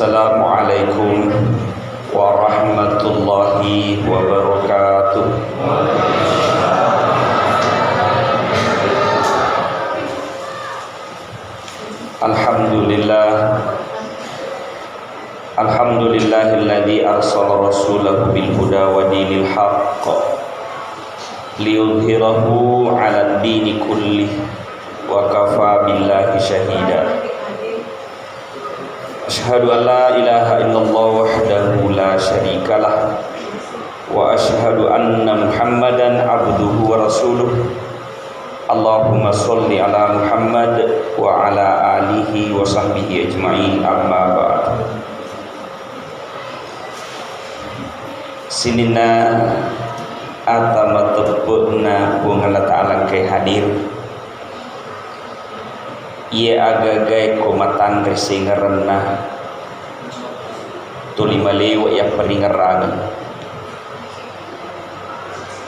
Assalamualaikum warahmatullahi wabarakatuh. Alhamdulillahilladzi arsala rasulahu bil huda wa dinil haqq liyudhhirahu 'alad dini kullih wa kafa billahi shahida. Asyhadu an la ilaha illallah wahdahu la syarikalah wa asyhadu anna Muhammadan abduhu wa rasuluh. Allahumma sholli ala Muhammad wa ala alihi wa sahbihi ajma'in, amma ba'd. Sinina atama tepukna bung Allah Ta'ala kai hadir. Ia agagai komatan resingarana tulima lewa ya peringarangan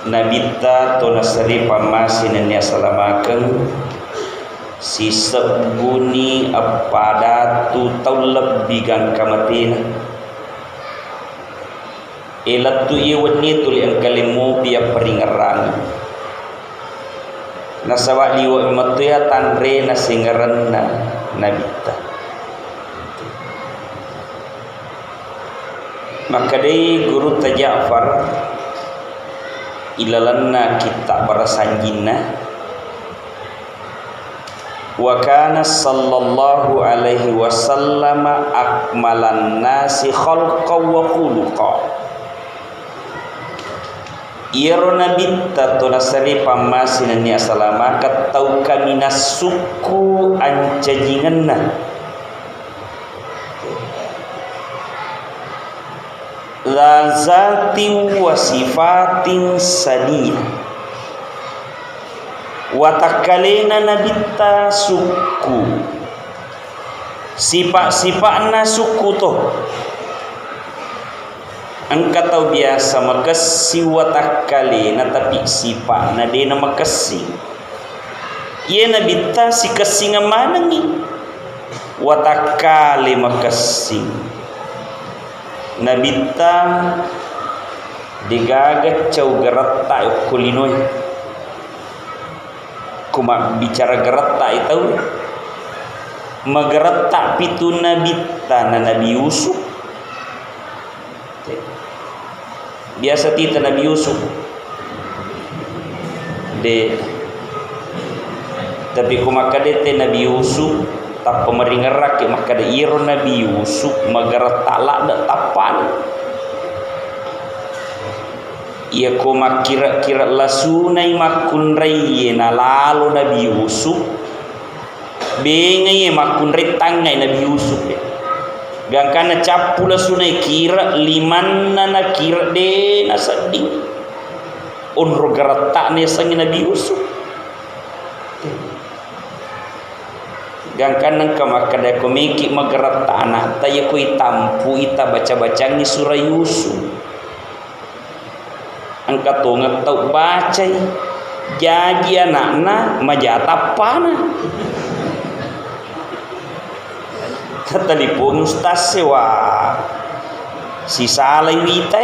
nabita to nasari pamasin nya salamaken si sebuni apada tu tau lebih gang kamatina elatu ia wani tuli ang kalimu pia peringarangan nasawa liwa matuya tanre na singaran na nabita. Maka day guru ta Ja'far ilalanna kita barasanjina wa kana sallallahu alaihi wasallam akmalan nasi khalqan wa khuluqa. Iro nabita to nasari pamasin ni asalama katau kami nasuku ancajinganna la zati wa sifatin sadid wa takalena nabita suku sifat-sifatna suku to angka tau biasa makasi watakali na tapi sipa na di na makasi iya nabita si kasi nga manangi watakali makasi nabita digagat caw gerata kulinoy kuma bicara gerata itu magerata pitu nabita na Nabi Yusuf. Biasa tita Nabi Yusuf de tapi kumakadete Nabi Yusuf tak pemeringerak makada iro Nabi Yusuf magara talak da tapan ia kumakira-kira lasunai makun rayena lalu Nabi Yusuf bengai makun retangai Nabi Yusuf gangkana capula sunai kira limanna na kira de nasadi unro garata ne sangi Nabi Yusuf gangkana kamakada komiki magarata anak taya ko itampu ita baca-baca ni surah Yusuf angka tonga tau baca jadi anakna majatapana telepon ustaz sewa si salai wita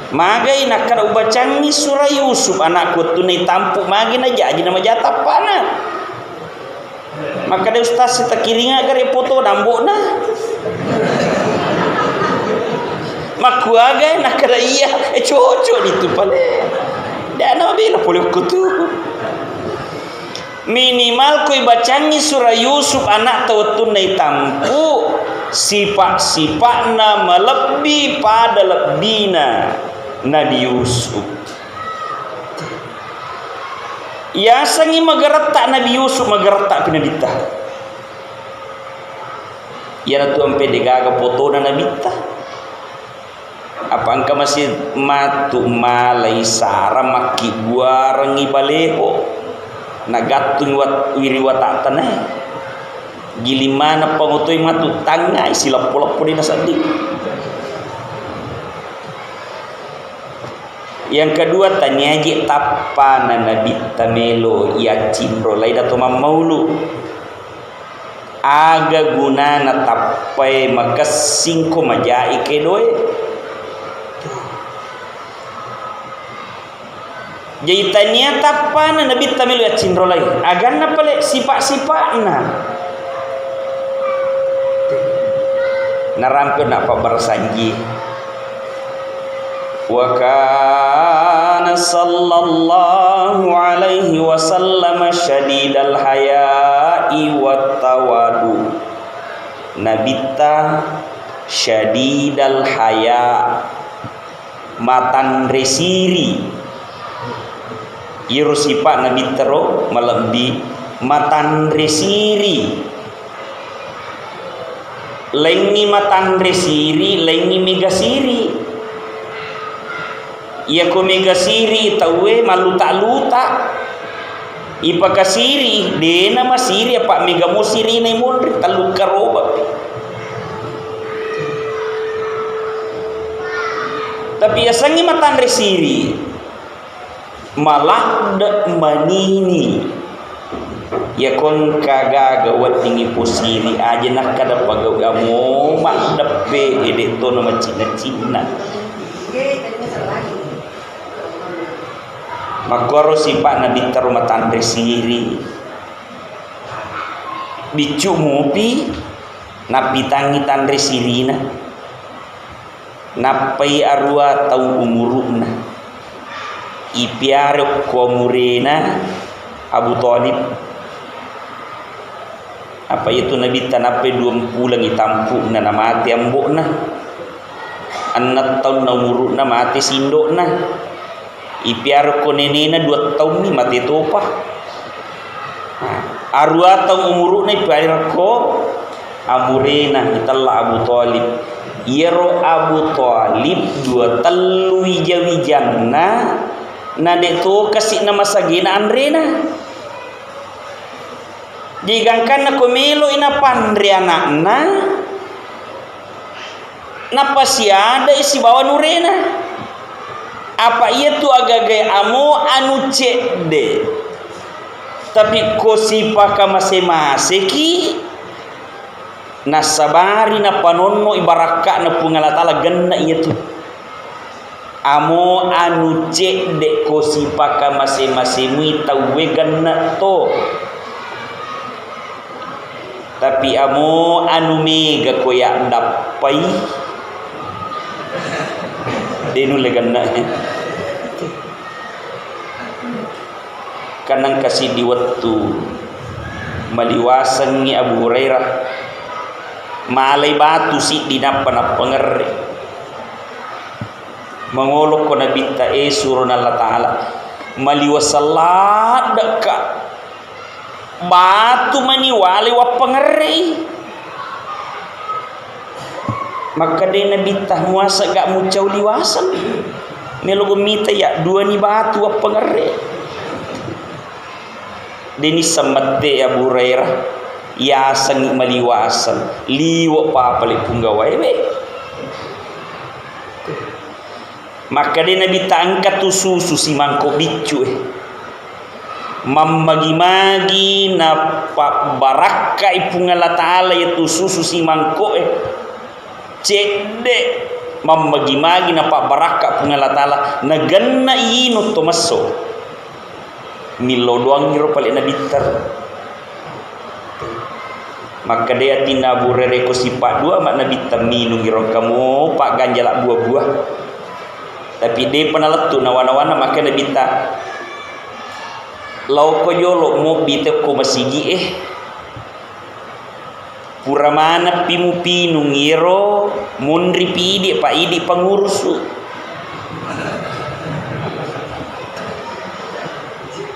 magai nakar ubacang ni surah Yusuf anakku tunai tampu magi na jadi nama jatap pana maka de ustaz kita kiringa gare foto dambok na maku aga nakar iya cocok itu pale dan nabi la boleh kutu minimal koi bacangi surah Yusuf anak tahu tunai tampu sifat-sifatna melebih pada lebihna Nabi Yusuf ya sangi magertak Nabi Yusuf magertak pinabita ya tu ampe degaga foto na nabita apa angka masih matu malai sara maki buarangi baleho nagatun wat wiriwata tanah gilimana pangutoy matu tangai silap-lappo di nasadi. Yang kedua tanyaji tapana nabi tamelo ya cimro laida to mamaulu aga gunana tapai makasing ko majai kedoe. Jadi tanya tapana nabi tamilu ya cindrolai agan na pale sipak na narampir nak pa bersanji wa kana sallallahu alaihi wasallam syadidal haya'i wat tawadu. Nabi ta syadidal haya matan resiri Iru sifat Nabi tero malebi matan resiri lengi matan resiri lengi megasiri ia ko megasiri tawe maluta-luta ipa kasiri dena masiri apa mega musiri nai mondri talu karoba tapi asangi matan resiri malah dak manini ya kon kagaga watingi pusiri aja nak kada pagaw amo mak depe edek to nama Cina makoro sifat Nabi terumatan resiri bicu mupi napi tangi tan resirina napai arwa tau umuruna ipiarok komurena Abu Thalib apa itu Nabi tanape 20 itampu na mati ambok na anak tahun na umuruk na mati sindok na ipiarok ko nenena 2 tahun ni mati topa arwa tahun umuruk na ipiarok ko amurena italla Abu Thalib yero Abu Thalib 2 telu wijawijanna na deto kasih nama sagina andrena digangkan na kumelo ina pandri anakna napa siada isi bawa nurena apa ia tu agagai amo anu cede tapi kosipa masing-masing ki nasabari na panonno ibaraka na pungalatala ganna iya tu amo anu cek dek ko sipaka masing-masing tawe ganna to tapi amo anu mega ko ya dapai denu le ganna kanang kasih di waktu maliwasan ni Abu Hurairah malay batu si dinapan pengeri mengolok ko Nabi ta surun Allah Ta'ala maliwasalat deka batu maniwali wa pengeri maka dia Nabi ta muasa gak mucau liwasan melogo mita ya 2 ni batu wa pengeri deni semete Abu Hurairah ya sangi maliwasan liwa papale punggawai maka dia Nabi tangkat tu susu si mangkok bicu mamagi-magi na baraka ipungan Allah Ta'ala yaitu susu si mangkok cede mamagi-magi na baraka ipungan Allah Ta'ala naganna ino tomaso milo doang ngiro paling Nabi tar maka dia tina burere ko sifat 2 mak Nabi taminu ngiro kamu pak ganjalak buah-buah tapi dia pernah letu nawana-wana maka Nabi tak lau ko jolo mo bite ko masigi pura mana pimu pinu ngiro mundri pidi pak idi pengurus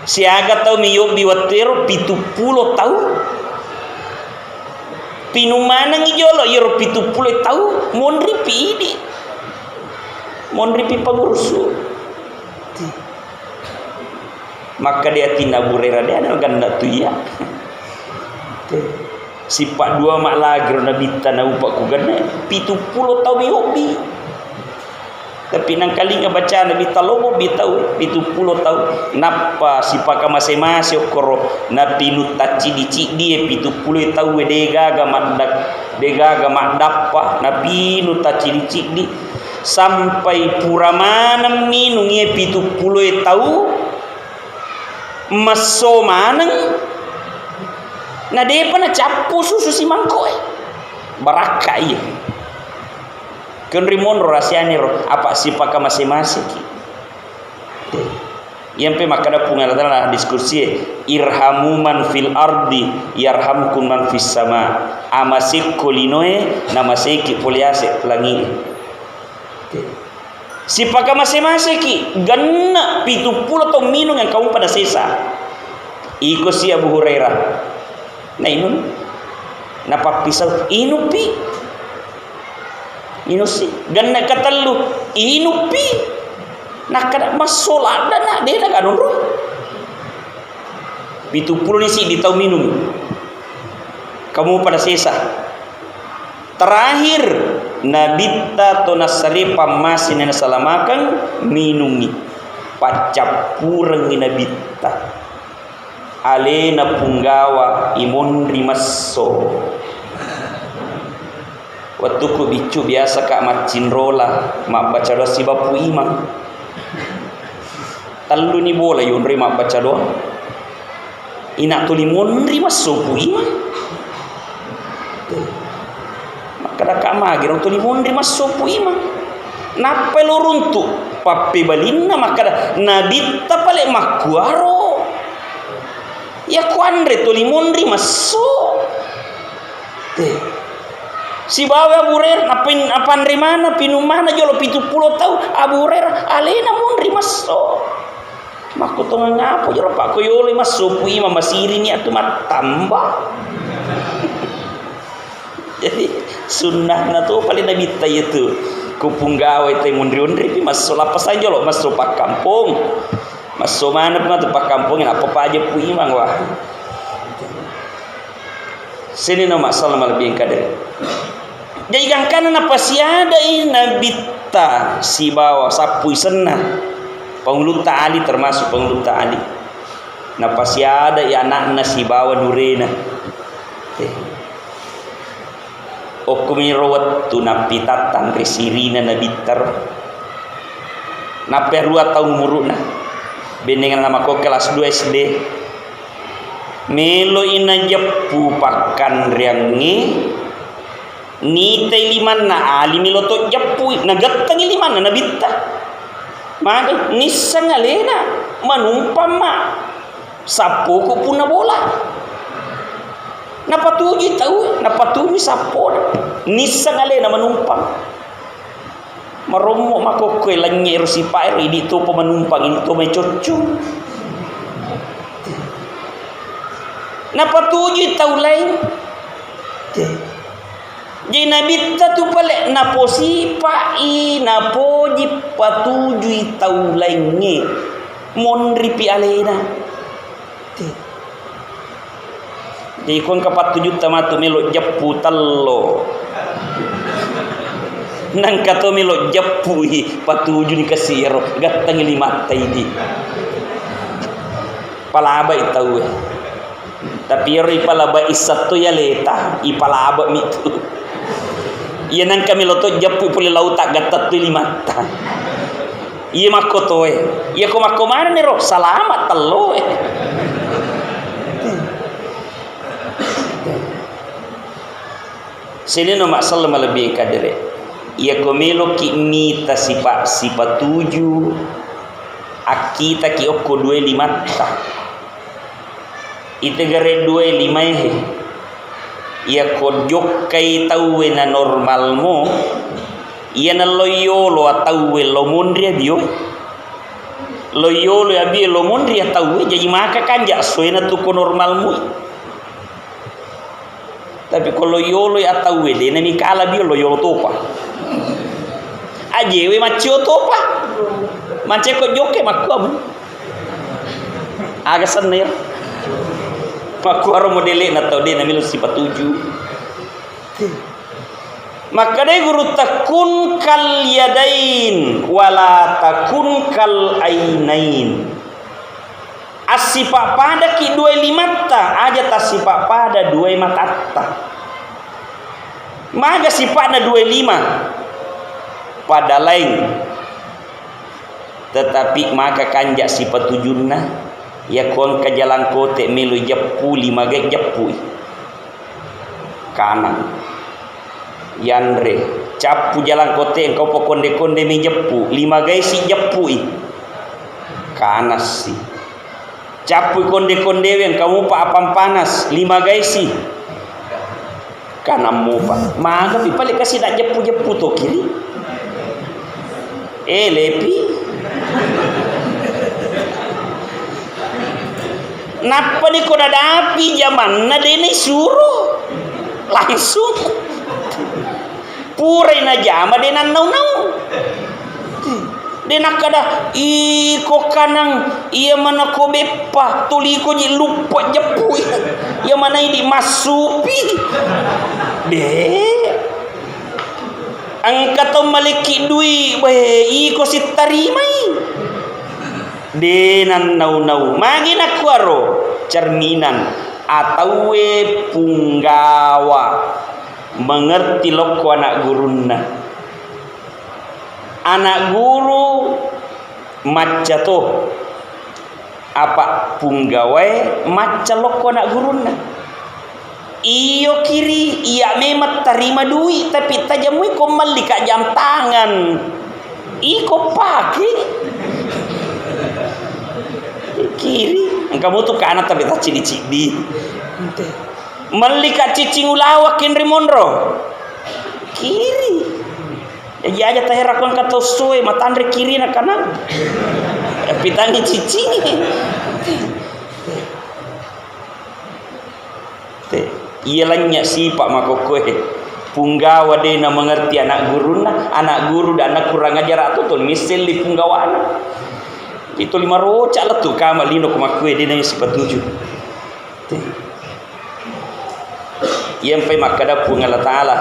siaga tau miyo biwatero 70 tau pinu mana ngijolo yoro 70 tau mundri pidi mondri pi pengurus maka dia tina burera dia ada ganda tu ya sifat 2 mak lagi Nabi tanah upak ku ganda 70 tahun hobi tapi tapi nang kalinga baca nabi talobo bitau 70 tahun napa sipaka masing-masing koro nabi nutaci dici dia 70 tahun dega madappa nabi nutaci dici di sampai puramanam minungi 70 tahun maso maneng na depa na capu susu si mangkoi baraka iya kenrimon rahasianya apa sipaka masing-masing yang pe makada pungal adalah diskusi irhamu man fil ardi yarhamkum man fis sama amasik kolinoe namasiki poliase pelangi sipaka masing-masing ki ganna 70 to minung yang kaum pada sisa iko si Abu Hurairah na inun napapisal inupi inusi ganna katallu inupi nakada masolada na de na ganun ro 70 ni si di tau minum kamu pada sisa terakhir nabita to nasari pamasin na salamakan minungi pacapurang nabita alena punggawa imon rimasso waktu ku bicu biasa kak macin rola mak baca doa si bapu imam talu ni bola yun ri mak baca doa ina tulimon rimasso pu imam makada kak magirong tulimon rimasso pu imam napa loruntu pape balinna makada nabita pale makuaro ya kuandre tulimon rimasso si bawa Abu Hurairah apan rimana pinumana jolo 70 tahun Abu Hurairah alena mon rimasso maku tonga ngapo jolo pak koyole maso pu imam masiri ni atu matamba jadi sunnah na tu paling nabi itu kupunggawe te mondri-ondri pi maso lapas aja lo maso pak kampung maso mana pun tu pak kampung apa aja pu imam wah sini nama salam lebih kadang jadi gangkana napa si ada nabita si bawa sapui senah penguluta ali termasuk penguluta ali napa si ada ya anak si bawa durena okumi rawat tu napita tangri sirina nabitar nape 2 tahun umurna benengan nama ko kelas 2 SD melo ina jepu pakan riangi ni tei liman na ali miloto jepu nagatang liman na nabita maka nisan alena manumpam ma sapo ko puna bola napatuji tahu napatuji sapo nisan alena manumpang maromo makokoy lanyer si pair ini to pemanumpang ini to may cucu napatuji tahu lain jadi nabita tu pale naposi pai napoji patujui tau lainnya monri pi alena jadi kon ka 7 tamatu melo jappu tallo nang kato melo jappu hi patuju ni kasiro gattang 5 taidi palaba itau tapi ri palaba isatto ya leta ipalaba mitu iya nang kami loto jappu puli lauta gatat tu 5 ta iya makoto iya ko makomana ni ro salamat tello sini no mak sallam lebih kadere iya ko melo ki mita sipa 7 akita ki okko 25 ta ite gare 25 ia kodjok kai tawe na normal mo ia na loyolo atawe lomondria bio loyolo ya bio lomondria tawe jadi maka kanja soena tu ko normal mo tapi kalau loyolo ya tawe de na mikala bio loyolo topa ajewe macio topa manche ko joke makam aga senir maku aro modele na tau de na milo sifat 7 Maka dai guru takun kal yadain wala takun kal ainain. Asipa pada ki dua limata aja tasipa pada dua matatta. Maga sifatna dua lima pada lain. Tetapi maka kanjak sifat tujunna ya kuang ka jalan kote melu jappu lima gek jappu kanan yandre capu jalan kote engkau pokonde konde mi jappu lima gek si jappu kanas si capu konde konde yang kamu pa apam panas lima gek si kanan mupa maga pipale kasih nak jappu jappu to kiri lepi napa ni kau dah api zaman na dene suruh langsung pure na jama dena nau dena kada iko kanang iya mana ko bepa tuli ko ji lupa jepui iya mana ini masupi be angkat maliki dui be iko si tarimai denan nau magi nak kuaro cerminan atau punggawa mengerti loko anak guruna anak guru maca to apa punggawa maca loko anak guruna iyo kiri iya memang terima duit tapi tajamui ko malika jam tangan iko pakai kiri kamu tuh kanan tapi tak cidi-cidi malika cicing ulawak kinri monro kiri ya aja taherakon kata soe matandre kiri na kanan pitangi cicing iya lanya sifat makokoe punggawa dena mengerti anak guru dan anak kurang ajar atau tuh misal di punggawana itu 5 rocak lah tuh kamal lino kumakue dia nanya sifat 7 yang pai makada pun Allah Ta'ala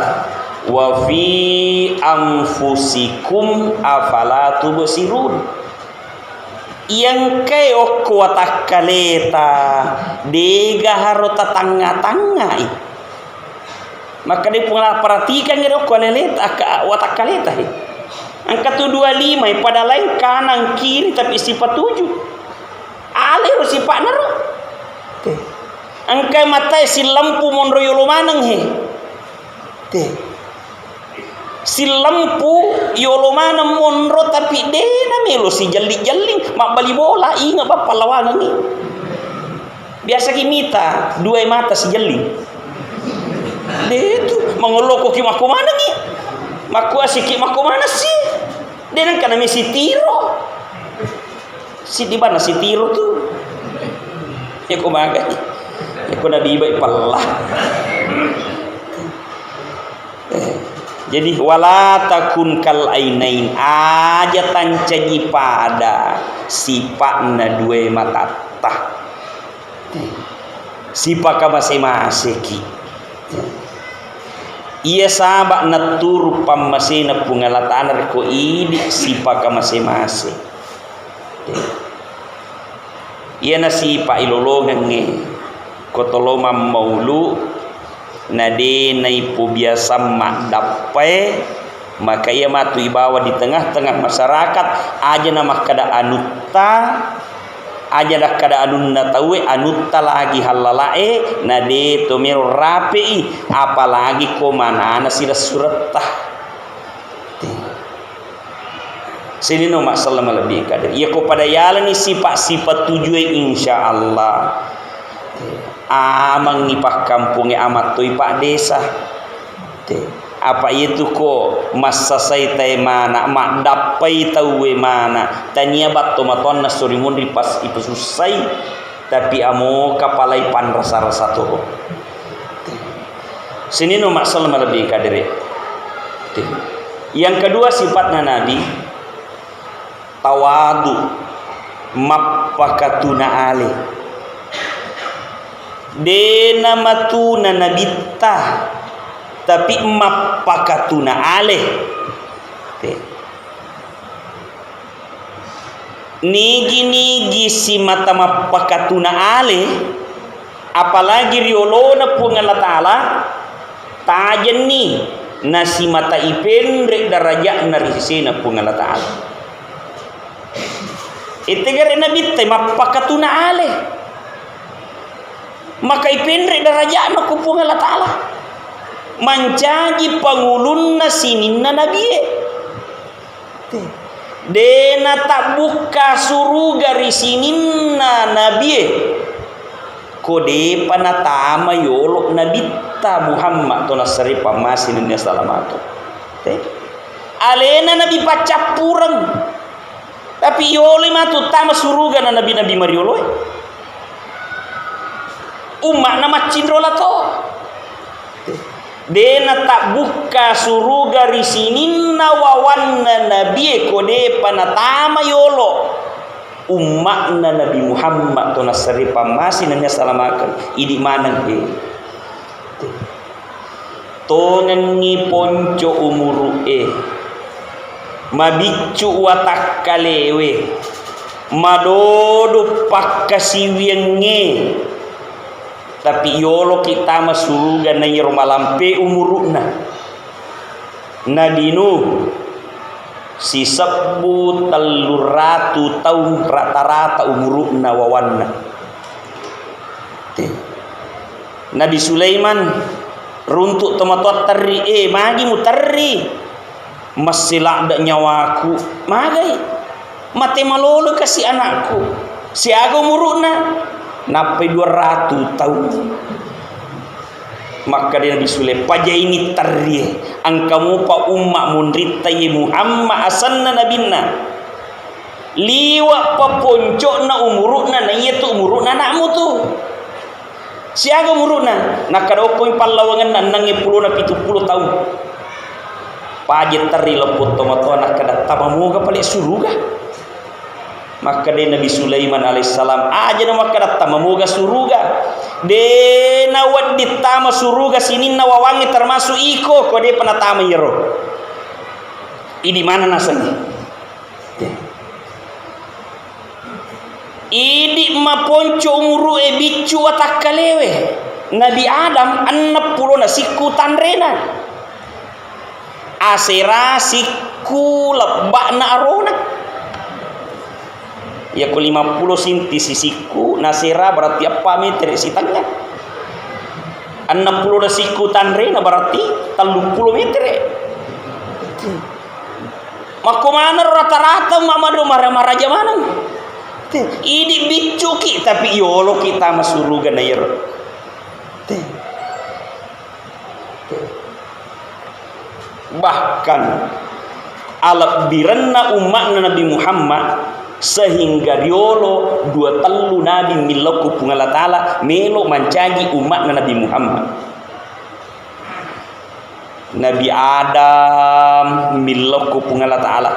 wa fi anfusikum afala tubsirun yang kayo kuatak kaleta dega harota tanga-tanga maka dia pun perhatikan dia kualeleta watak kaleta angka 25 pada lain kanan kiri tapi sifat 7 alih sifat naro angka mata si lampu monro yolo manang si lampu yolo manang monro tapi dena melo si jali-jali mak bali bola ingat bapak lawangan ni biasa kimita 2 mata si jali itu mengoloko ki mako mana ni maku asik mako mana sih dia kan kena misi tiro si di mana si tiro tuh ya ko magai ya ko nabi baik pallah jadi wala takun kal ainain aja tancaji pada sipatna 2 mata tah sipaka masing-masing ki iya sabak natur pamasina pungalatan reko ini sipaka masing-masing iya nasipa ilolongan nge kotoloma maulu nade naipu biasa mak dapai maka ia matu ibawa di tengah-tengah masyarakat aja nama kada anuta aja dah kada anunna tawe anutta lagi halalae nade tomir rapi apalagi ko manana sila surat tah sini no masalah lebih kader iya ko pada yalan ni sifat-sifat 7 insyaallah amang ipah kampungnya amat tu ipah desa apa itu ko masa saya mana mak dapai tahu mana tanya batu maton nasurimun ripas ipu susai tapi amo kapalai pan rasa-rasa tu sini no masalah lebih kadere yang kedua sifatnya Nabi tawadu mappakatuna ale dena matuna nabita tapi mapakatuna aleh. Nigi si mata mapakatuna aleh, apalagi riolona pun Allah Ta'ala tajan ni nasi mata ipendrek darajat narisena pun Allah Ta'ala. Itegare nabi te mapakatuna aleh, maka ipendrek darajat na kupung Allah Ta'ala. Mancaji pangulunna sininna nabi dena tak buka suruga risininna nabi kode panatama yolok nabi ta Muhammad to nasri pamasin ni salamatu alena nabi pacapurang tapi yole matu tama suruga na nabi mariolo umat nama cindrola to dena tak buka suruga risininna wawanna nabi kode panatama yolo umatna Nabi Muhammad to nasri pamasin nya salamakan idi manang tongan ni ponco umuru mabicu watak kalewe madodo pakkasiwienge tapi yolo kita masuruga na yero malampe umuruna nadinu si 10 tahun rata-rata umuruna wawanna. Nabi Sulaiman runtuk tomatot teri magi muteri masila ada nyawaku magai mate malolo kasih anakku si aga umuruna napai 200 tahun. Maka dia Nabi Sulaiman paja ini teri angkamu pa umma mundrita ye Muhammad asanna nabinna liwa pa poncok na umuruna na iya tu umuruna anakmu tu siaga umuruna nakadokoi pallawangan na nangi 10 na 70 tahun paja teri leput tomato anak kada tamamuga palik suruga. Maka dia Nabi Sulaiman alaihissalam aja nama kada tamamuga suruga de nawat ditama suruga sinin nawawangi termasuk iko ko dia penatama yero ini mana nasanya idi maponco umuru bicu watak kalewe Nabi Adam 60 na siku tanrena asera siku lebak na arona ya ku 50 sinti sisiku nasira berarti apa meter sitanya 60 na siku tanrena berarti 30 meter maka mana rata-rata mamado marah-marah jamanang ini bicuki tapi yolo kita masuruga na yero bahkan alak biranna umat Nabi Muhammad sehingga diolo 2 telu nabi miloku pung Allah Ta'ala melo mancaji umat Nabi Muhammad. Nabi Adam miloku pung Allah Ta'ala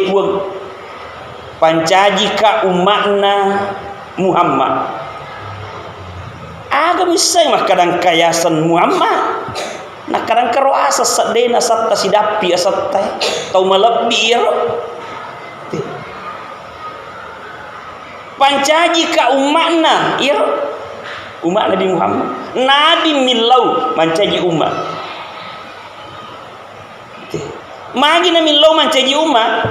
puang pancaji ka umatna Muhammad aga misai mah kadang kayasan Muhammad nak kadang karoasa sadena satta sidapi asatta tau malabir pancaji ka umatna ir umat Nabi Muhammad nabi milau mancaji umat magi na milau mancaji umat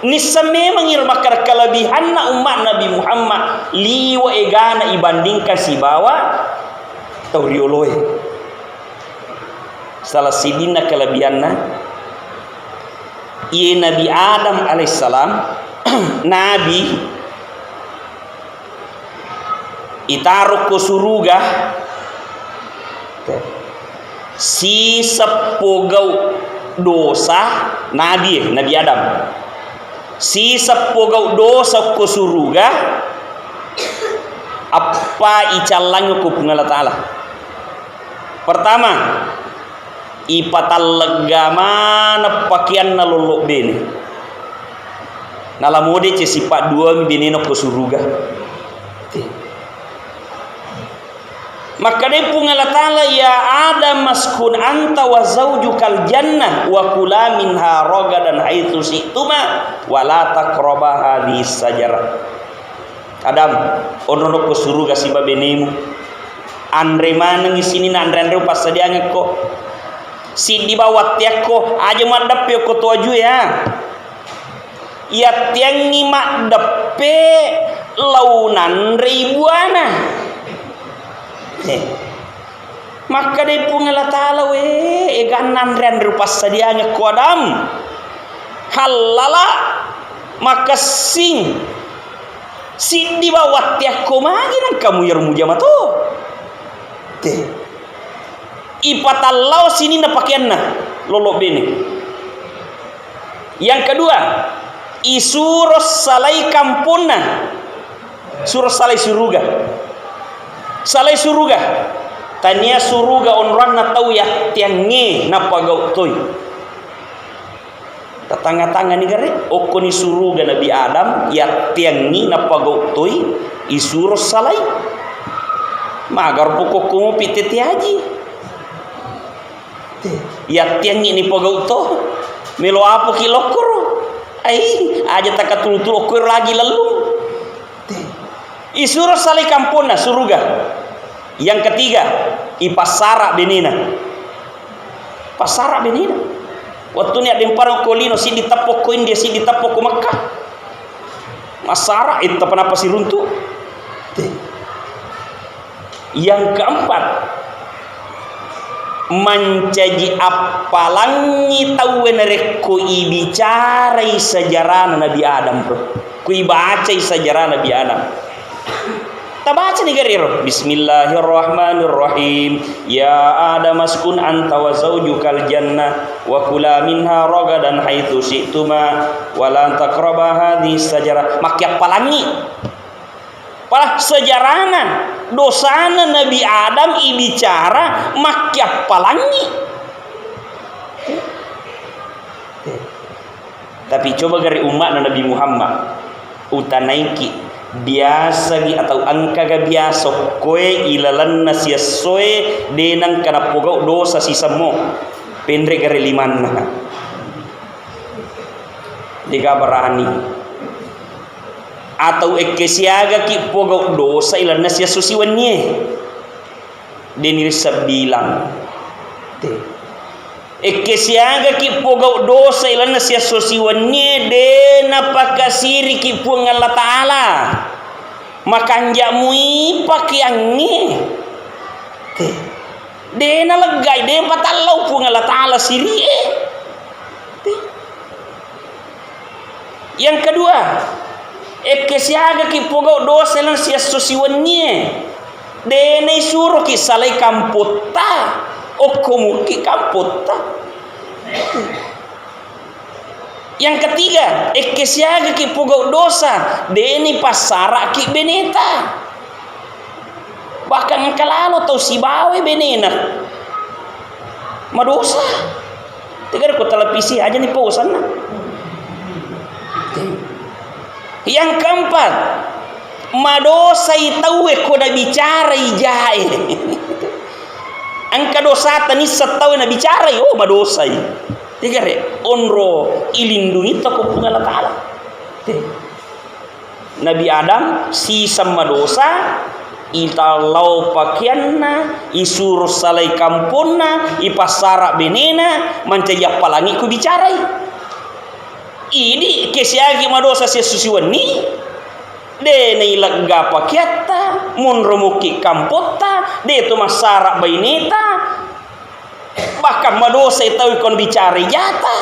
nisa memang ir makar kelebihan na umat Nabi Muhammad liwa egana ibandingkan si bawa taurioloy salah sidina kelebihanna iya Nabi Adam alaihissalam nabi itaruh ke suruga si sepogau dosa nabi Adam si sepogau dosa ke suruga apa icalannya ku Allah Ta'ala pertama ipatal legamana pakaian na lolok bene nalamode ce sifat 2 bene no ke suruga Maka dia pun Allah Ta'ala, ya Adam maskun anta wa zaujukal jannah wa kula minha ragadan haitsu syi'tuma wa la taqraba hadhihi sajarah. Adam, ono ko suruga si babenemu. Andre manang isini na andre pas sadia ngeko. Si di bawah tiako aja madap yo ko tuaju ya. Ya tiang ni madap launan ribuana. Maka dia pun Allah Ta'ala ganan ren rupas sadianya ku Adam halala maka sing si di bawah tiak komagi nang kamu yarmu jama tu ipatallau sini na pakaianna lolo bene. Yang kedua isuros salai kampuna suros salai suruga. Salai suruga tania suruga onran na tau ya tiange na pagau toy tatanga-tanga ni gare okoni suruga Nabi Adam ya tiangi na pagau toy isuros salai magar pokok kumu piteti haji ya tiangi ni pagau to melo apa kilokor ai aja takatul-tul okor lagi lalu isuros salai kampuna suruga. Yang ketiga ipasara benina pasara benina waktu ni ada parang kolino si ditapok ko India si ditapok ko Makkah masara itu kenapa si runtuh. Yang keempat mancaji apalangi tawen rekku ibicarai sejarah Nabi Adam bro ku ibacai sejarah Nabi Adam. Baca nih garir. Bismillahirrahmanirrahim. Ya Adam askun anta wa zaujukal jannah wa kula minha ragadan haitsu syi'tuma wa la taqraba hadhihi sajarah. Makia palangi. Palah sejarahna dosana Nabi Adam ibicara makia palangi. Tapi coba gari umat Nabi Muhammad utanaiki biasa gi atau angka ga biasa koe ilalan nasia soe denang kana pogau dosa si samo pendre gare limanna diga barani atau ekesiaga ki pogau dosa ilalan nasia susiwannie denir sabilang ekesiaga ki pogau dosa ilana sia sosiwannie de napakasiri ki puang Allah Ta'ala makanja mui pakiangi de na legai de patallau puang Allah Ta'ala siri yang kedua ekesiaga ki pogau dosa ilana sia sosiwannie de na suruh ki salai kamputta okomuki kamputta. Yang ketiga ekesiaga ki pogau dosa deni pasara ki beneta bahkan kalalo tau si bawe benena madosa tegar ko televisi aja nih pausan. Yang keempat madosa itawe ko da bicara ijae angka dosa tani setahu na bicara yo madosa tiga re onro ilindungi toko punga Allah Ta'ala. Nabi Adam si sama dosa italau pakaianna isur salai kampuna ipasara benena mancaya palangi ku bicarai ini kesiagi madosa sia susiwani de nailaga pakiata mun romuki kampota de tu masara baineta bahkan madosa itu kon bicara jata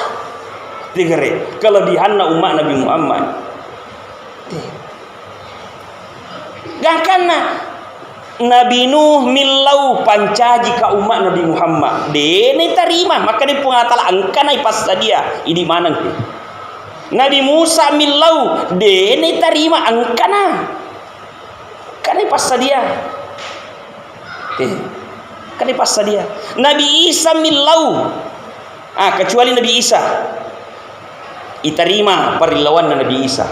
digere kelebihanna umat Nabi Muhammad gangkanna Nabi Nuh milau pancaji ka umat Nabi Muhammad de ne tarima maka di pungatala angkana pas dia ini manang Nabi Musa milau dene tarima angkana kan pas dia kan pas dia Nabi Isa milau kecuali Nabi Isa iterima perilawan Nabi Isa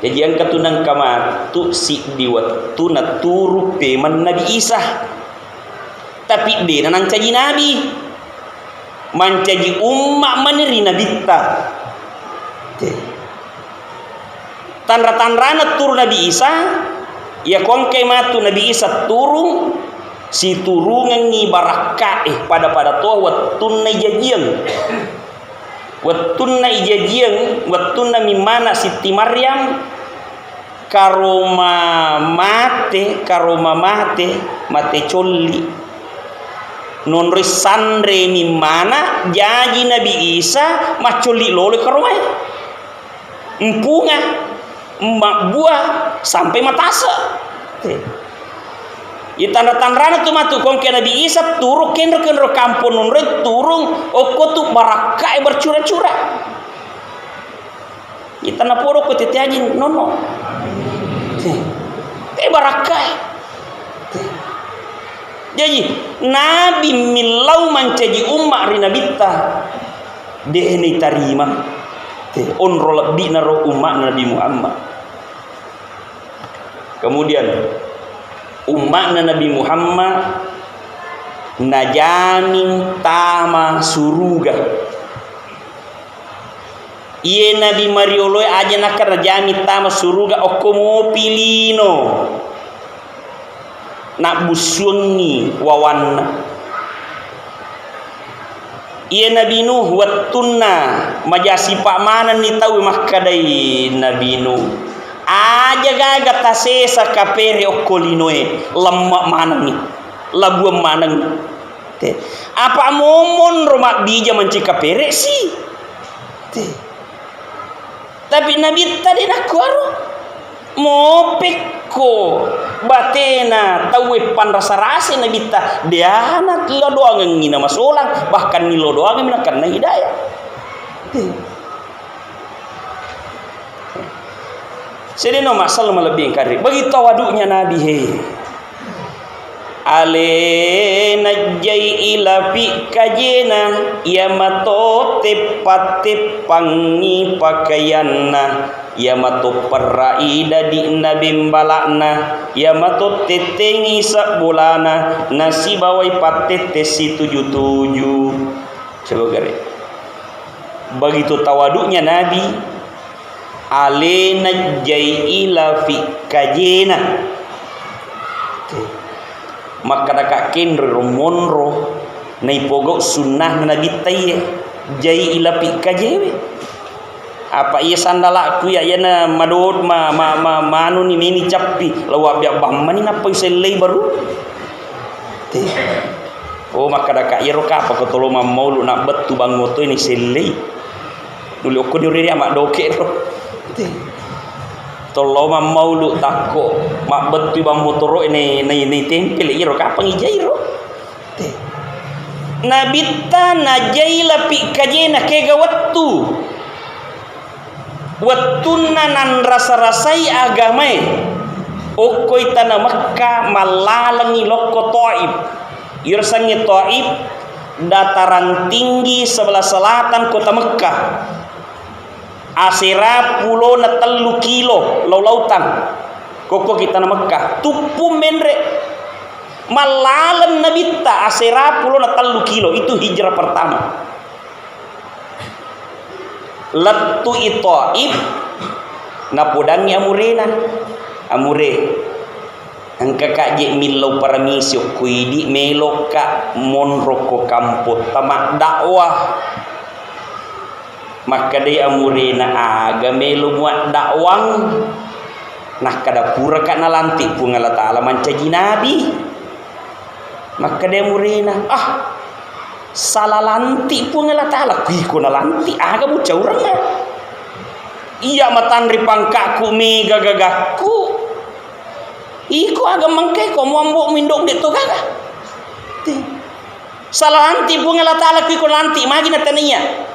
Jadi ang katunang kamatu si diwatu na turu peman Nabi Isa. Tapi dia nang caji Nabi. Mancaji umma maniri Nabi ta. Tanra-tanrana turu Nabi Isa. Ya kongke matu Nabi Isa turung. Si turungan ni baraka pada toh watun na ijajiang. Watun na ijajiang, watun na mimana Siti Maryam karoma mate colli non risandre mimana jaji Nabi Isa macolli lolo karomai empunga emak buah sampai matasa. Ya tanda-tandana tu matu kongke Nabi Isa turun kenro kampung nonre turun oko tu barakai bercurah-curah. Ya tanda poro ko tetiajin nono. Barakai. Jadi Nabi milau mancaji umma rina bitta dehni tarima. Onro lebih naro umma Nabi Muhammad. Kemudian umatna Nabi Muhammad najamin tama suruga. Iye Nabi Marioloi aja nakar najami tama suruga okomo pilino nak busungi wawanna. Iye Nabi Nuh wattunna majasi pak mana ni tahu makadai Nabi Nuh aja gaga tasesa kapere okolinoe lemak manang ni lagu manang apa momon romak bija manci kapere sih tapi Nabi tadi nak kuaro mopeko batena tahu pan rasa Nabi ta dia anak lo doang ngina masolang bahkan ni lo doang mina karena hidayah. Jadi no masalah melebih kari. Bagi tawaduknya Nabi ale najai ila fi kajena ya mato tepate pangi pakaianna ya mato perai dadi nabi balakna ya mato tetengi sabulana nasi bawai patete si 77. Coba gare. Begitu tawaduknya Nabi alena jaila fi kajena maka daka kenro monro nai pogok sunnah Nabi taye jaila fi kajewe apa iya sandalaku ya yana madod manu ni meni cappi lawa biak bamani napa selei baru oh maka daka iro kapa ko tolo maulu nak betu bang moto ini selei dulu aku diri amak doke ro tolo maulu takko mak betu bang motoro ini tempel iro kapang ijairo nabita najaila pi kajena kega wattunna nan rasa-rasai agamai okoi tanah Mekah malalangi loko Taif irsangi Taif dataran tinggi sebelah selatan kota Mekah asira pulau na 3 kilo lautan koko kita na Mekah tupu menre malalan nabita asira pulau na 3 kilo itu hijrah pertama letu Taif na podangnya amure angka kaje milau paramisyo kuidi meloka monroko kampot tamak dakwah maka dia amurena aga melu muat dakwang nah kada pura kana lanti pun Allah Taala mancaji Nabi maka dia amurena salah lanti pun Allah Taala kuiko na lanti aga buca urang iya matandri pangkaku mega gagaku iko aga mangke ko muambok mindok de to gaga salah lanti pun Allah Taala kuiko lanti magi na tania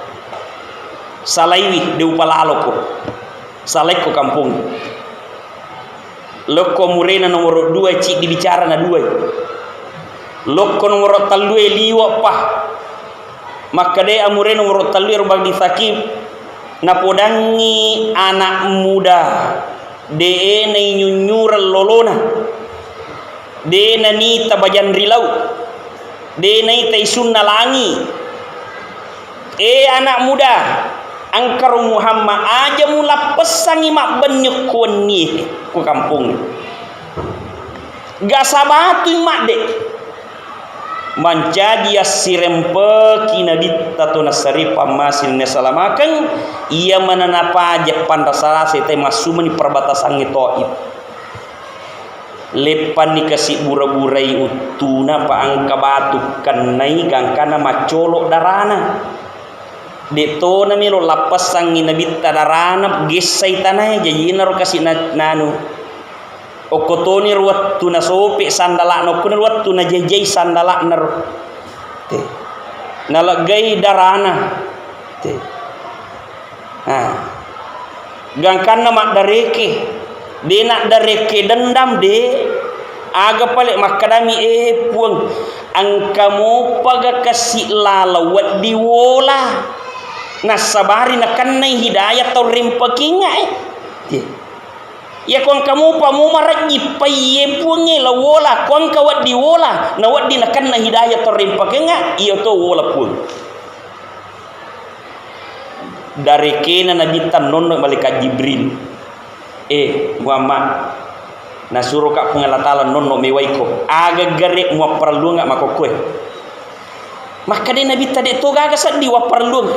salaiwi de upalalo ko salai ko kampung lokko murena nomor 2 cik dibicara na 2 lokko nomor 3 liwa pa maka de amure nomor 3 rubang disakib na podangi anak muda de na inyunyural lolona, de na ni tabajan rilau, de na itaisun nalangi. Anak muda, angkar Muhammad aja mula pesangi mak benyuk kuan ni ku kampung. Gak sabatu mak dek. Menjadi sirempe nabi tatu nasari pamasin nesalamakan ia menanapa aja pandasara sete masumani perbatasan Taif. Lepan dikasih bura-burai utuna pa angka batu kanai gangkana macolok darana. Deto na milo lapas sang nabi tadarana gesai tanah jadi naro kasih nanu. Okotoni ruat tu na sopi sandala no kun ruat tu na jejei sandala nar te nalagay darana te gangkan na mak dareke de nak dareke dendam de aga pale makadami puang angkamu paga kasih lalawat diwola nasabari na kanai hidayah tau rimpakinga te ya kong kamu pamumarat ipaye puange la wola kong kawat di wola na wad di nakan na hidayah torimpakenga iyo to wola pun dari kena nabi tanon malaikat Jibril Muhammad nasuruh kak pengalatalan nono mewaiko aga gare mo perlu ngak makokwe maka de nabi tadi to gaga sadi wa perlu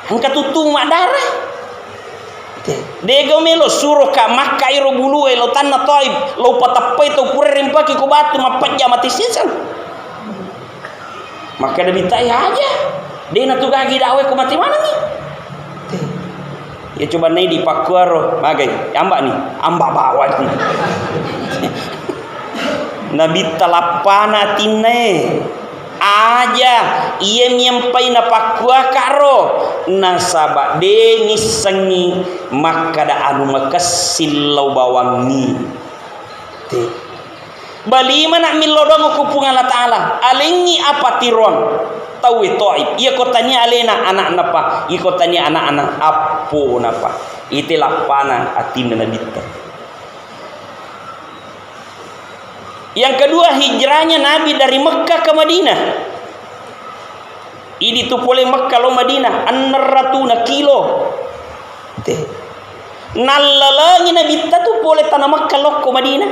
angka tutung mak darah dego melo suruh ka Makkah iro bulu lo tanna Taib lo patapai to pure rimpaki ko batu mapajja mati sisan maka nabi tai aja de na tugagi dawe ko mati mana ni ya coba nai di pakuaro magai amba ni amba bawa ni nabi talapana tinne aja ia nyampai na pakua karo nasaba de nisangi maka da anu makasillau bawangi te bali mana milodong ku pungan Allah taala alingi apa tiron tahu Taib ia kotanya alena anak napa ia kotanya anak-anak apo napa itilah pana atina nabi. Yang kedua hijrahnya Nabi dari Mekah ke Madinah. Ini tu boleh Mekah lo Madinah 600 kilo. Nalalangi Nabi tu boleh tanah Mekah lo ke Madinah.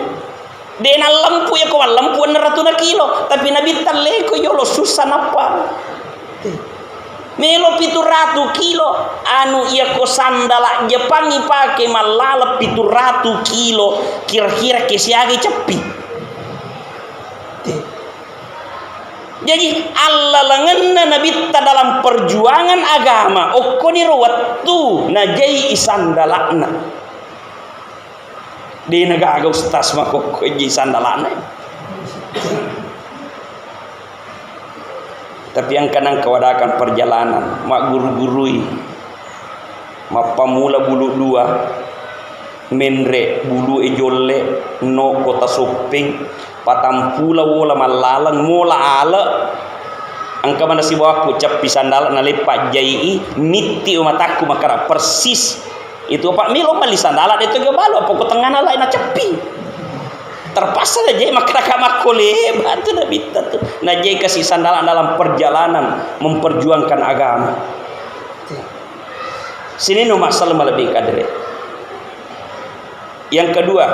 Dena lampu ya ko lampu 600 kilo tapi Nabi taleko yo lo susah napa. Melo 700 kilo anu iya ko sandala Jepangi pake malala 700 kilo kira-kira kesiage cepi. Jadi Allah lengan Nabi dalam perjuangan agama okoni waktu najai isandalakna di negara ustaz makok isandalakna tapi yang kanang kewadakan perjalanan mak guru-gurui mak pamula bulu dua menre bulu ejolle no kota sopeng patampula wola malalang mola ala angka mana si bawaku cap pisandal na lepak jai miti umataku makara persis itu pak milo bali sandala itu gebalo apa ko tengana lain na cepi terpaksa aja makara kamakole batu nabi tu najai kasih sandala dalam perjalanan memperjuangkan agama sini no masalah lebih kadre yang kedua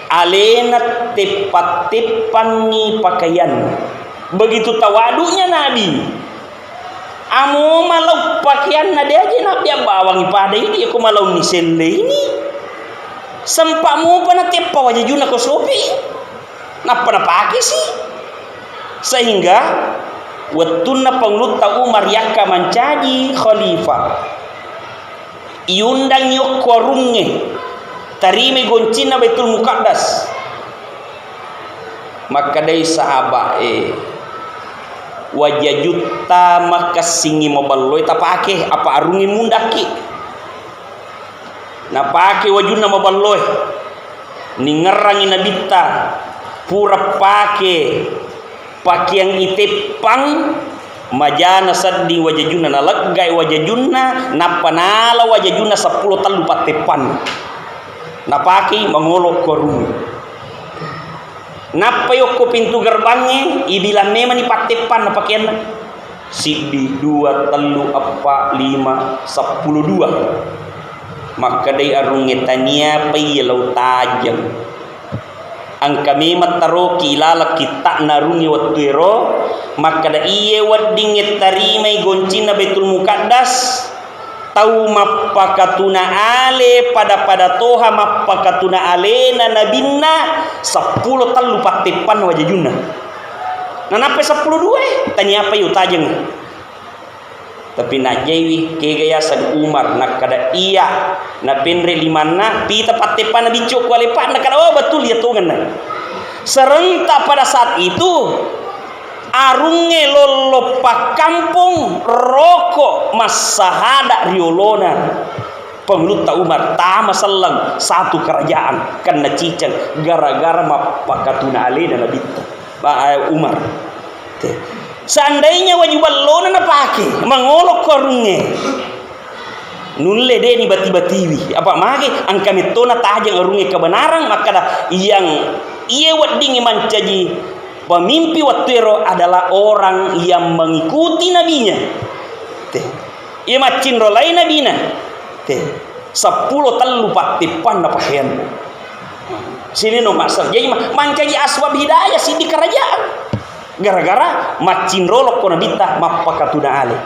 alena tepat-tepangi pakaian begitu tawadunya Nabi amu malau pakaian nade aja Nabi yang bawang pada ini aku malau ni sende ini sempamu pana tepa wajah juna ko sopi napa na pakai sih sehingga watuna pangluta Umar yakka mancaji khalifah iundang yok warunge tarime goncina Baitul Muqaddas maka dari sahabat wajah juta maka singi mobaloi tapake apa arungi mundaki na pake wajuna mobaloi ningerangi nabita pura pake pakaian itepang majana saddi wajajuna na leggai wajajuna na panala wajajuna 10 talu patepan na paki mangolok korun na payok ko pintu gerbangnya ibilang memang ni patepan na pakaian sidi 2 talu 4 5 10 2 maka day arung ngetania payalau tajam ang kami mataro kilala kita narungi wattuero maka da iye wadding tarimay goncina Baitul Muqaddas tau mappakatuna ale pada toha mappakatuna ale na nabinna 10 talu patepan wajajuna na nape 10 2 tanya apa yu tajeng tapi nak jewi kegaya sad Umar nak kada iya na penre limana pita patepan na bincok wale pak nak kada oh betul ya tungan serentak pada saat itu arunge lolo pak kampung rokok masahada riolona pengluta Umar tama selang satu kerajaan kena cicang gara-gara mapakatuna alena nabita Umar seandainya wajib balona na pake mangolok korunge nulle de ni bati-batiwi apa mage angka metona tajang arunge kebenaran maka dah yang ia waddingi mancaji pemimpi wattero adalah orang yang mengikuti nabinya ia macin rolai nabina 10 talu patipan na pakaian sini no maksud jadi mancaji asbab hidayah sih di kerajaan gara-gara macin rolok kona bita mappakatuna ale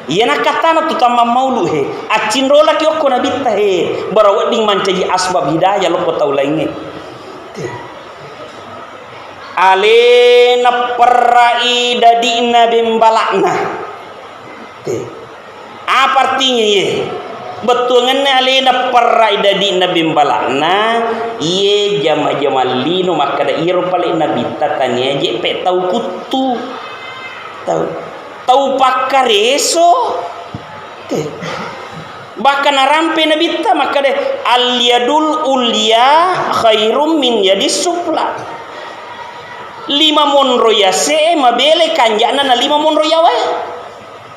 iya nak katana tutama maulu he acin rolak yo kona bita he barawading mancaji asbab hidayah lo tau lainnya ale na perai dadina bimbalakna apa artinya ye betul ngene alena perai dadina bimbalakna iye jama-jama lino maka da iro pale nabi tatanya je pe tau kutu tau pakareso bahkan arampe nabi ta maka de al yadul ulya khairum min yadis sufla 5 monro yase mabele kanjana na 5 monro yawai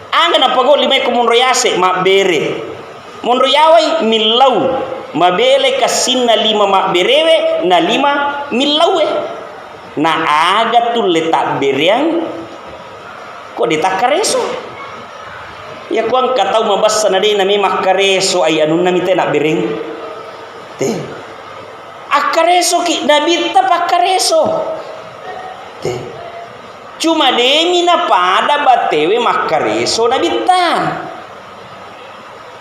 angga na pago 5 ko monro yase mabere monro yawai milau mabele kasinna 5 makberewe na 5 milawe na aga tu letak bereang kok ditakareso ya kuang katau mabassa na de nami makareso ay anun nami te nak bereng te akareso ki nabi ta pakareso te cuma demi na pada batewe makareso nabi ta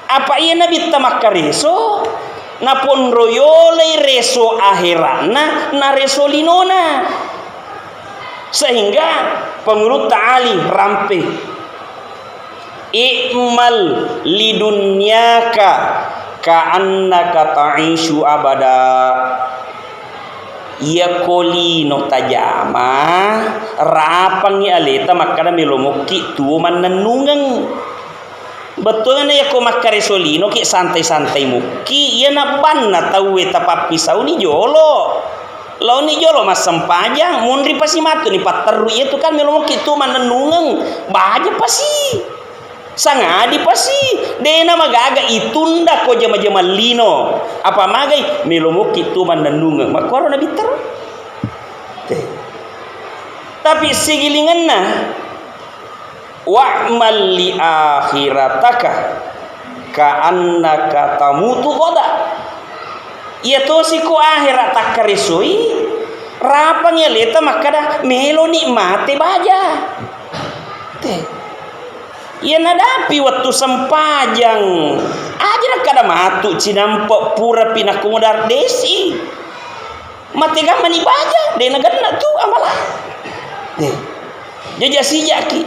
apa iya nabi ta makareso na ponroyole reso akhirana na reso linona sehingga pengurut ta'ali rampe i'mal lidunyaka ka'annaka ta'ishu abada ia kolino tajama rapang ya aleta makana melomoki tuo mananungang betul na ya ko makaresolino ki santai-santai muki ia na ban na tawe tapapi sauni jolo law ni jolo mas sempajang mundri pasi matu ni pateru itu kan melomoki tuo mananungang baja pasi sangadi pasi dena magaga itunda ko jama-jama lino apa magai melomoki tu mandandunga makoro na bitter tapi sigilinganna wa'mal li akhirataka ka'annaka tamutu qada iya to siku akhirat takarisoi rapang ya leta makada melo nikmate baja ia nadapi waktu sempajang aja kada matu cinampak pura pinakumodar desi mati gamani baja de naganna tu amalah jajasi jaki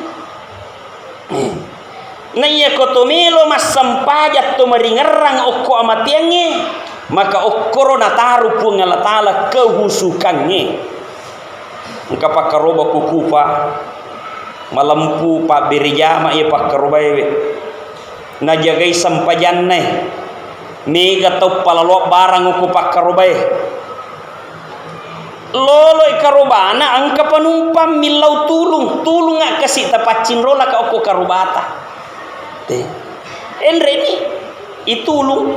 na iya kotomelo mas sempajat to meringerang okko amatiange maka okkoro nataru pun Allah taala kehusukannya engka pakaroba kukupa malampu pak berjama ya pak kerubai na jagai sampajan nai mega tau palalo barang uku pak kerubai loloi karubana angka penumpang milau tulung ngak kasih tapacin rola ka oko karubata teh endre ni itulung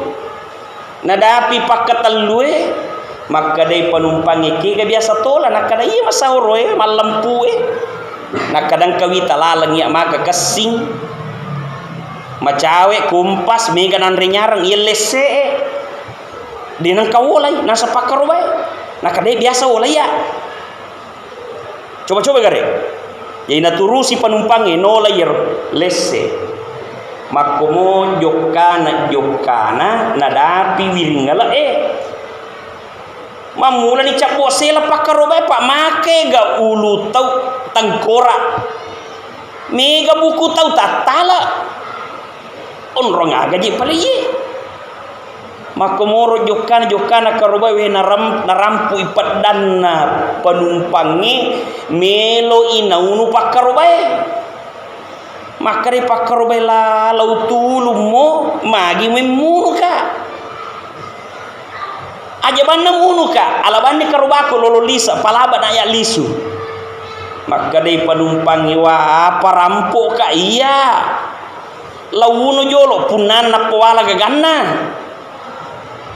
nadapi pakatalue maka dai penumpang iki ga biasa tola nakada iya masauro malampu nakadang kawita lalang ya maka kasing macawe kumpas mega nan renyarang iya lese dinang kawolai nasa pakarubai nakadai biasa oleh ya coba gare jadi naturusi penumpang no layar lese makomo jokana nadapi wiringala mamula ni capo sela pakarobai pak make ga ulu tau tangkora mega buku tau tatala onrong aga je paliye makomoro jokana karobai we narampu ipadanna penumpangi melo inaunu pakarobai makare pakarobai la lautulumo magi memunu ka aja banna munu ka alabani karobako lolo lisa palaba na ya lisu maka dei penumpangi wa parampo ka iya lawuno jolo punan napwala gaganna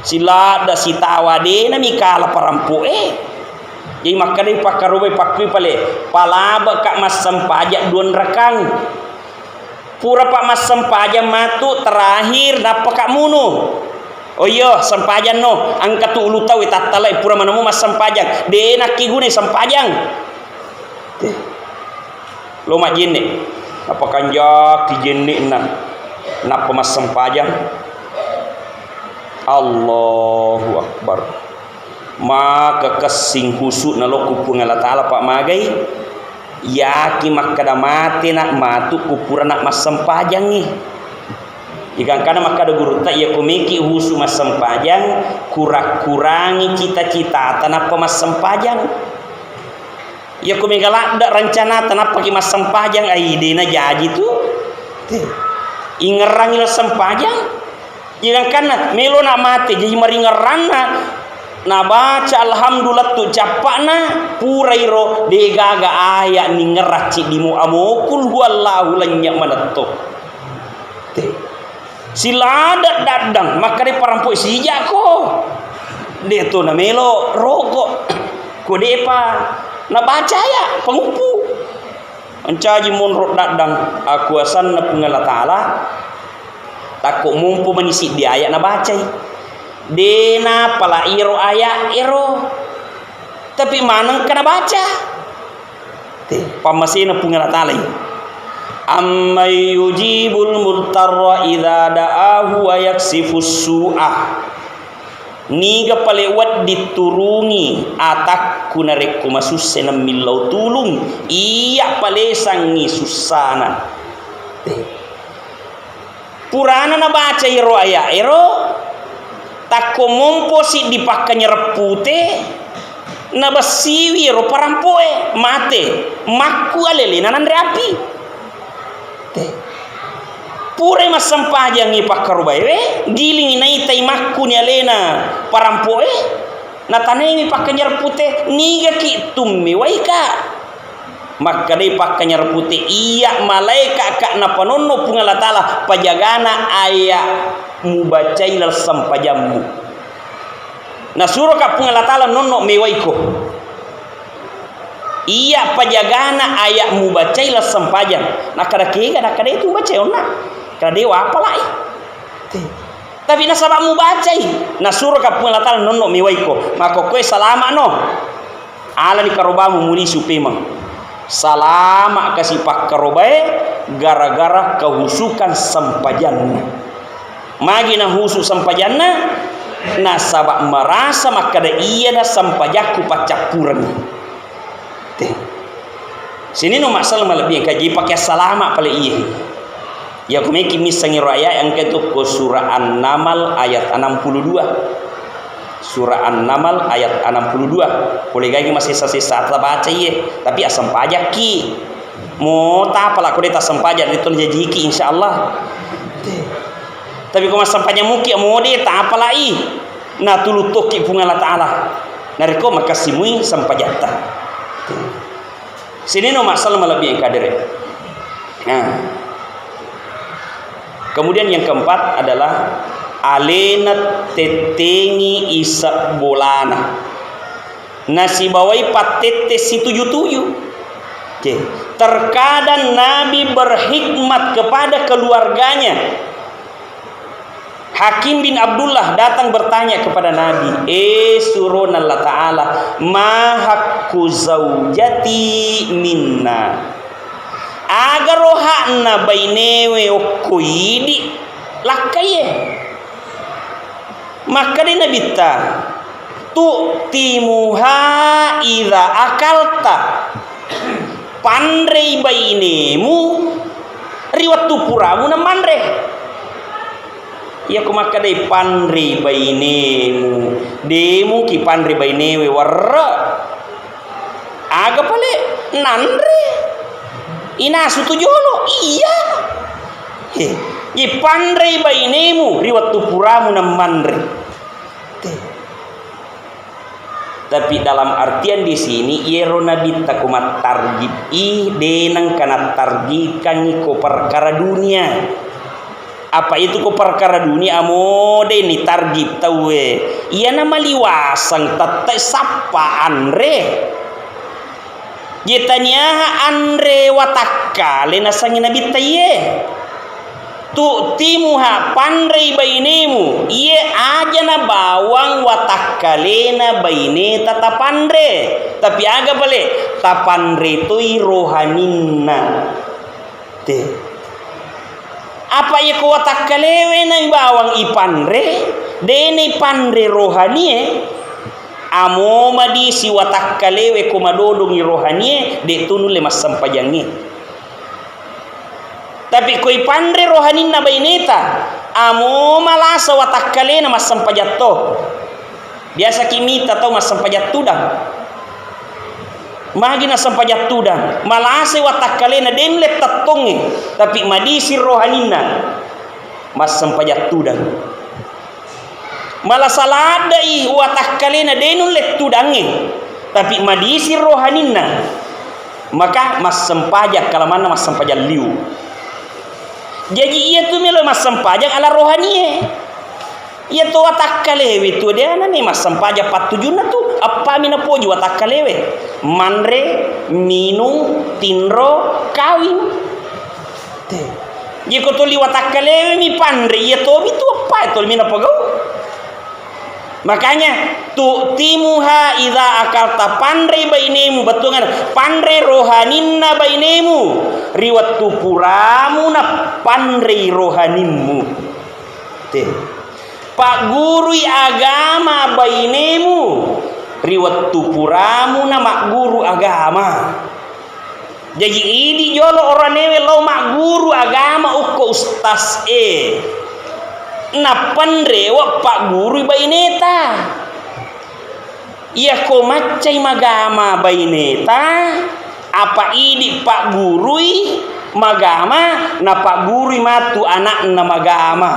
sila da sitawa de na mikala parampo jadi maka dei pakarobai pakui pale palaba ka mas sampaja duan rakang pura pak mas sampaja matu terakhir dapat kak munu oh iya sampajan no angkat tu ulu tahu tatalai pura manamu mas sampajan de nak kigune sampajang lo mak jenne apa kanjak kijenne napa mas sampajang Allahu Akbar maka kesing husuk na lo kupung Allah Ta'ala pak magai yaki makada mati nak matu kupura nak mas sampajang ni ikan kana makada guru tak ya komeki husu mas sampajang kurangi cita-cita tanapa mas sampajang ya komegala ada rencana tanapa ki mas sampajang aidena jadi tu ingerangil sampajang ikan kana melo nak mati jadi maringerana na baca alhamdulillah tu capakna purairo degaga ayat ni ngeraci dimu amokul huwallahu lanyak manatto silada dadang maka de parampoi sija ko de to na melo rokok ko depa na baca ya pengumpu ancaji monrot dadang aku asan na pengala taala takut mumpu menisi di ayat na baca dena pala iro ayat iro tapi manang kena baca pamasina pengala taala amma yujibul murtarra idza da'ahu wa yaksifus su'ah niga palewat diturungi atak kunarek kumasusena millau tulung iya pale sangi susana purana na baca iro aya iro takko mompo si dipakanya repute na basiwi iro parampoe mate makku alele nanan rapi pure mas sampajang ni pakarubai giling nai tai makku ni alena parampoe na tanemi pakanya repute niga ki tummi waika maka dei pakanya repute iya malaika ka na panonno pungala taala pajagana aya mubacai lal sampajammu na suro ka pungala taala nonno mewaiko iya pajagana aya mubacai lal sampajam na kada kega na kada itu baca onna kada dewa apalai tapi na sabab mubacai na suro ka pungala taala nonno mewaiko maka koe salama no ala ni karobamu muli supemang salama kasih pak karobae gara-gara kehusukan sampajanna magi na husu sampajanna na sabab merasa maka da iya na sampajaku pacapuran sini no masalah malebih kaji pakai salama pale iya ya kumeki misangi raya yang ketuk ko surah An-Namal ayat 62 surah An-Namal ayat 62 boleh gagi masih sisa baca iya tapi asam pajak ki mau tapala ko deta sampajak itu jajiki insyaallah tapi ko masam pajak muki mau deta apalai na tulu toki pungala taala nariko makasimui sampajata. Sini no masalah lebih kader. Nah, kemudian yang keempat adalah alena tetengi isa bolana. Nasi bawai patete si tujuh. Terkadang Nabi berhikmat kepada keluarganya. Hakim bin Abdullah datang bertanya kepada Nabi, surun Allah Ta'ala, ma hakku zaujati minna. Agar rohakna bainewe okkoidi lakaye. Maka di Nabi ta tu timuha idza akalta. Pandrei bainemu riwat tupuramu na mandre. Ya kumaka dai pandri bainemu demu ki pandri bainewe warra aga pale nandre ina sutu jolo iya ye pandri bainemu riwat tupuramu na mandre. Tapi dalam artian di sini yero nabi takumat targib denang kana targikan ko perkara dunia. Apa itu ko perkara dunia amode ni targib tawe iya nama liwasang tatai sapa andre jetanya andre watakka lena sangi nabi taye tu timuha pandrei bainemu iye aja na bawang watakka lena baine tata pandre tapi aga bale tapandre tui rohaninna te. Apa ya kuatak kalewe na bawang ipandre dene pandre rohanie amo madi si watak kalewe kumadodong i rohanie de tunule mas sampajangi. Tapi koi pandre rohanin na baineta amo malasa watak kale na mas sampajatto. Biasa kimita tau mas sampajatto dah. Magi na sampajat tudang malase watak kalena demlet tatongi tapi madisi rohanina mas sampajat tudang malasaladai watak kalena denulet tudangi tapi madisi rohanina maka mas sampajak kalamana mas sampajak liu. Jadi ia tu melo mas sampajak ala rohanie. Ia tu watak kalewe tu dia nani mas sampajak patujuna tu apa mina poju watak kalewe manre minung tinro kawin te jiko tuli watak kalewe mi pandre ia tu itu apa itu mina pagau. Makanya tu timuha idza akalta pandre bainemu betungan pandre rohaninna bainemu riwat tupuramu na pandre rohanimmu te. Pak guru agama bainemu riwat tupuramu na mak guru agama. Jadi ini jolo orang newe lo mak guru agama uko ustaz na pandre wa pak guru baineta. Ia ko macai magama baineta apa ini pak guru magama na pak guru matu anak na magama.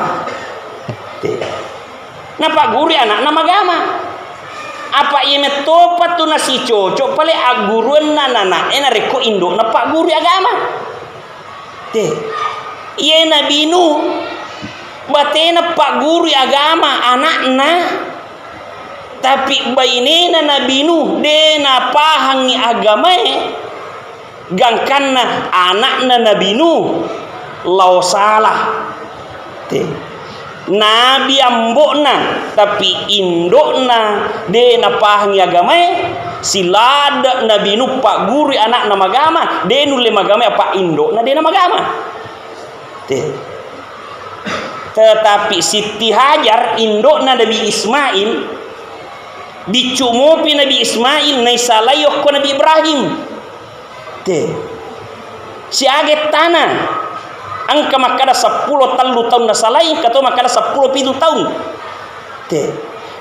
Na pak guru anak nama agama apa ia metopat tu nasi cocok pale aguruan nana reko indo na pak guru agama te ia nabi nu batena pak guru agama anak na tapi bainena nabi nu de na pahangi agama gangkanna anak na nabi nu lau salah te. Nabi ambokna tapi indokna de na pahangi agama silada nabi nu pak guru anak nama agama de nu le magama apa indokna de nama agama tetapi Siti Hajar indokna Nabi Ismail dicumopi Nabi Ismail nai salayok ko Nabi Ibrahim si aget tanah angka makada 10 tahun na salai kato makada 10 pitu tahun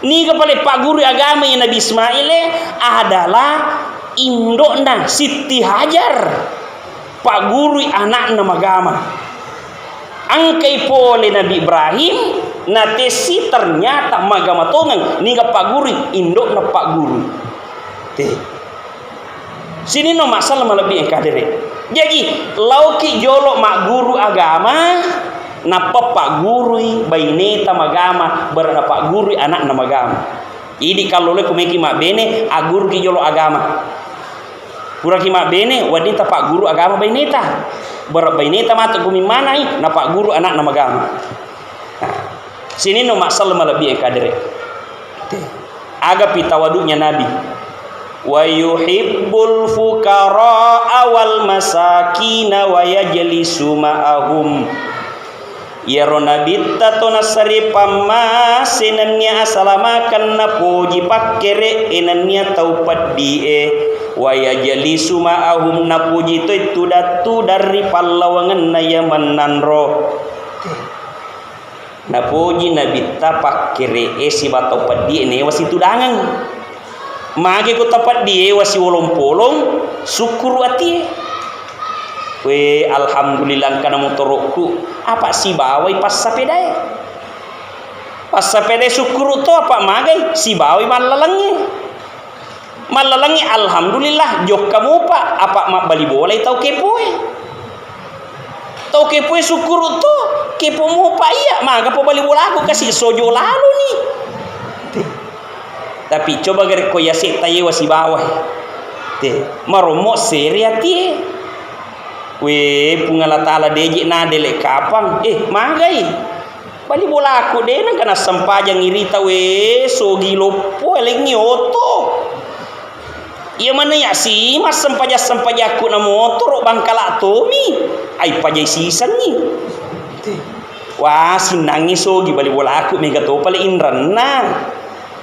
ni kepala pak guru agama yang Nabi Ismail adalah indokna Siti Hajar pak guru anak nama agama angkai pole Nabi Ibrahim na tesi ternyata magama tongang ninga pak guru indok na pak guru te sini no masalah lebih kadere. Jadi lauki jolo mak guru agama na pak guru baineta magama berada pak guru anak na magama. Idi kalau le kumeki mak bene agur ki jolo agama pura ki mak bene wadita pak guru agama baineta berbaineta mata kumi mana na pak guru anak na magama. Sini no masalah lebih kadere. Aga pitawadunya Nabi. Wa yuhibbul fuqara wal masakin wa yajlisu ma'ahum. Ya Nabi tatona sari pama senanya asalamakan na puji pakkere enanya taupat die wa yajlisu ma'ahum na puji itu datu dari pallawangan na yaman nanro. Na puji Nabi tapak kere si batau padi ne wasi tudangan mage ko tapat die wasi wolong-polong syukur ati we alhamdulillah kana motorku apa si bawai pas sapedai syukur to apa magai si bawai malalangi alhamdulillah jok kamu pak apa mak bali boleh tau kepoe syukur to kepo mo pa iya maga po bali bola aku kasih sojo lalu nih tapi coba gere ko yase taye wasi bawah te maromo seriati we pungala taala deje na dele kapang magai bali bola aku de nang kana sampajang irita we sogi lopo elengi oto iya mana ya si mas sampaja aku na motor bangkala tomi ai pajai sisan ni wah sinangi sogi bali bola aku mega to pale inranna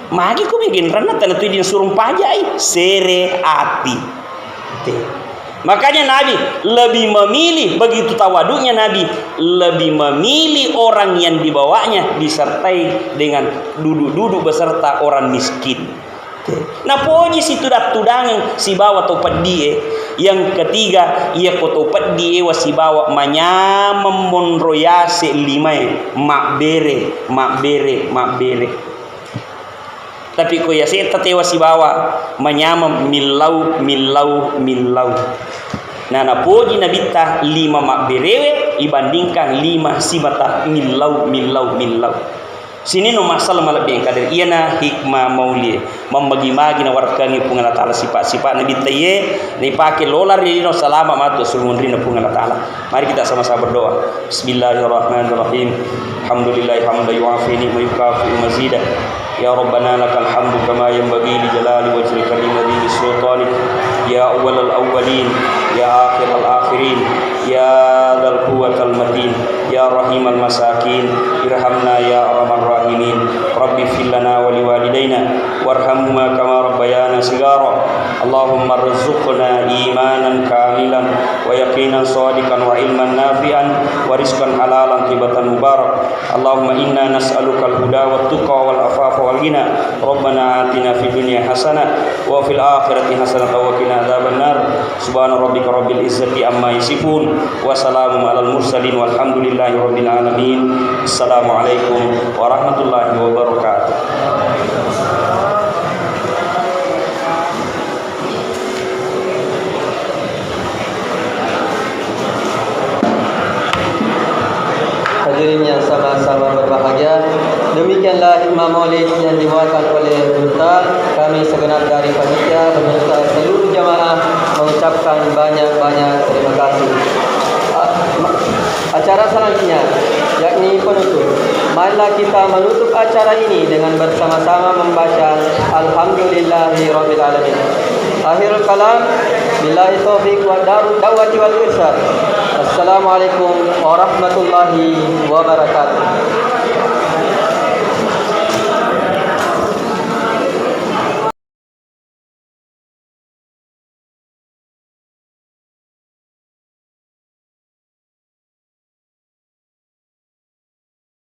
magi ko mega inranna tanah tu din surum pajai sere ati makanya Nabi lebih memilih begitu tawadunya Nabi lebih memilih orang yang dibawanya disertai dengan duduk-duduk beserta orang miskin. Nah poji si tudangan si bawa topat die. Yang ketiga ia ko topat die wasi bawa manyam monroyase limai mak bere. Tapi ko ya se tate wasi bawa manyam milau. Nah na poji nabita 5 mak berewe ibandingkan 5 sibata milau. Sini no masalah malabeng kader iana hikmah mauli membagi-bagi na warkani pungala taala sifat-sifat nabi taye ni pake lolar ni no salama matu sulmunri na pungala taala. Mari kita sama-sama berdoa. Bismillahirrahmanirrahim. Alhamdulillah hamdan yu'afini wa yukafi mazidah. Ya Rabbana lakal hamdu kama yanbaghi li jalali wajhil karim wa bi sultanik. Ya awwalal awwalin, ya akhiral akhirin, ya dzal quwwatal matin, ya rahimal masakin, irhamna ya arhamar rahimin. Rabbi fil lana wa liwalidayna warhamhuma kama rabbayana sigara. Allahumma rzuqna imanan kamilan wa yaqinan shadiqan wa ilman nafi'an wa rizqan halalan tibatan mubarak. Allahumma inna nas'aluka al-huda wat tuqa wal afafa wal ghina. Rabbana atina fid dunya hasanah wa fil akhirati hasanah wa qina adzabannar. Subhana rabbika rabbil izzati amma yasifun wa salamun alal mursalin walhamdulillahi rabbil alamin. Assalamualaikum warahmatullahi wabarakatuh. Hadirin yang sama-sama berbahagia, demikianlah hikmah maulid yang dibawakan oleh Ustaz. Kami segenap dari panitia beserta seluruh jamaah mengucapkan banyak-banyak terima kasih. Acara selanjutnya yakni penutup. Marilah kita menutup acara ini dengan bersama-sama membaca Alhamdulillahirabbil alamin. Akhirul kalam, billahi taufiq wa da'wati wal irsyad. Assalamualaikum warahmatullahi wabarakatuh.